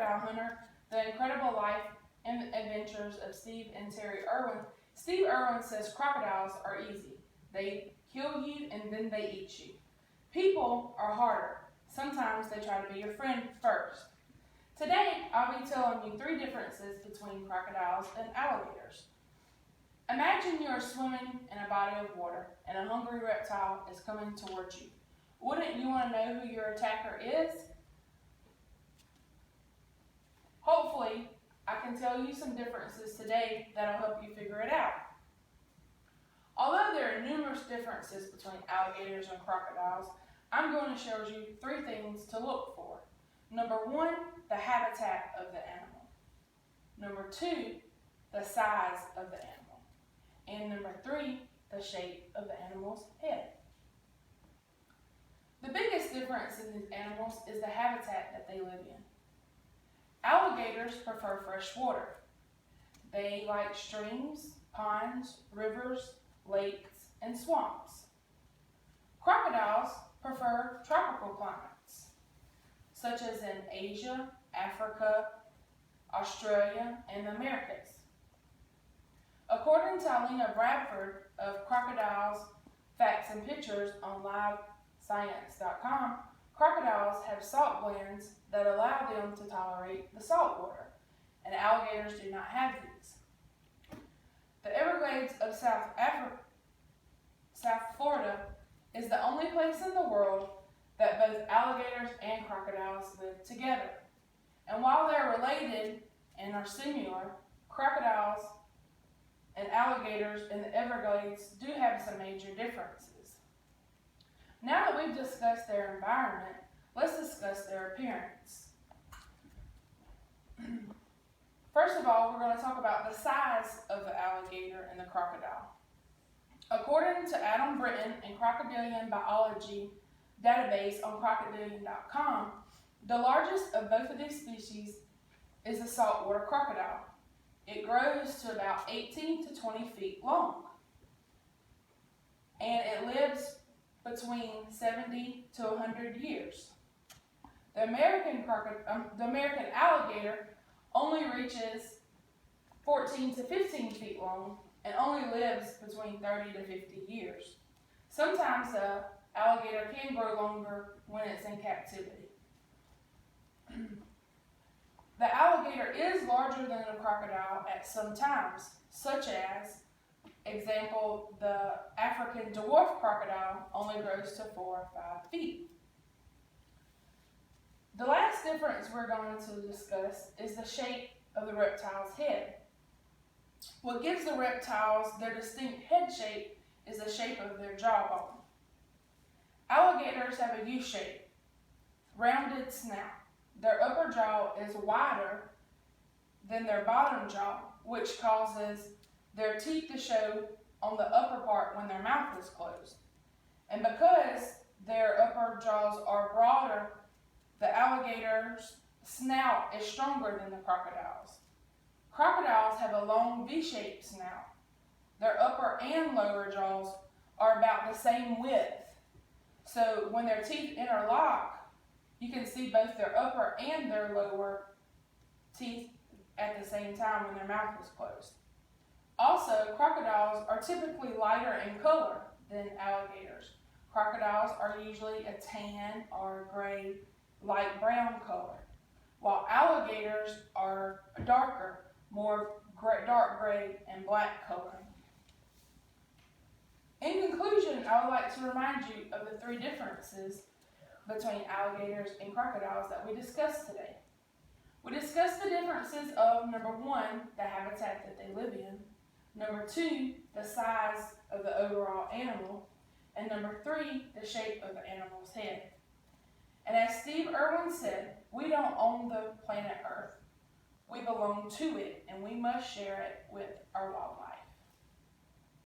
Crocodile Hunter, The Incredible Life and Adventures of Steve and Terry Irwin, Steve Irwin says crocodiles are easy. They kill you and then they eat you. People are harder. Sometimes they try to be your friend first. Today, I'll be telling you 3 differences between crocodiles and alligators. Imagine you're swimming in a body of water and a hungry reptile is coming towards you. Wouldn't you want to know who your attacker is? Hopefully, I can tell you some differences today that'll help you figure it out. Although there are numerous differences between alligators and crocodiles, I'm going to show you 3 things to look for. Number 1, the habitat of the animal. Number 2, the size of the animal. And number 3, the shape of the animal's head. The biggest difference in these animals is the habitat that they live in. Alligators prefer fresh water. They like streams, ponds, rivers, lakes, and swamps. Crocodiles prefer tropical climates, such as in Asia, Africa, Australia, and the Americas. According to Alina Bradford of Crocodiles, Facts and Pictures on LiveScience.com, crocodiles have salt glands that allow them to tolerate the salt water, and alligators do not have these. The Everglades of South Florida is the only place in the world that both alligators and crocodiles live together. And while they're related and are similar, crocodiles and alligators in the Everglades do have some major differences. Now that we've discussed their environment, let's discuss their appearance. First of all, we're going to talk about the size of the alligator and the crocodile. According to Adam Britton and Crocodilian Biology database on crocodilian.com, the largest of both of these species is the saltwater crocodile. It grows to about 18 to 20 feet long, and it lives between 70 to 100 years. The American alligator only reaches 14 to 15 feet long and only lives between 30 to 50 years. Sometimes the alligator can grow longer when it's in captivity. The alligator is larger than the crocodile at some times, such as, example, the African dwarf crocodile only grows to 4 or 5 feet. The last difference we're going to discuss is the shape of the reptile's head. What gives the reptiles their distinct head shape is the shape of their jawbone. Alligators have a U-shape, rounded snout. Their upper jaw is wider than their bottom jaw, which causes their teeth to show on the upper part when their mouth is closed. And because their upper jaws are broader, the alligator's snout is stronger than the crocodile's. Crocodiles have a long V-shaped snout. Their upper and lower jaws are about the same width. So when their teeth interlock, you can see both their upper and their lower teeth at the same time when their mouth is closed. Also, crocodiles are typically lighter in color than alligators. Crocodiles are usually a tan or gray, light brown color, while alligators are darker, more dark gray and black coloring. In conclusion, I would like to remind you of the 3 differences between alligators and crocodiles that we discussed today. We discussed the differences of number 1, the habitat that they live in, number 2, the size of the overall animal, and number 3, the shape of the animal's head. And as Steve Irwin said, we don't own the planet Earth. We belong to it, and we must share it with our wildlife.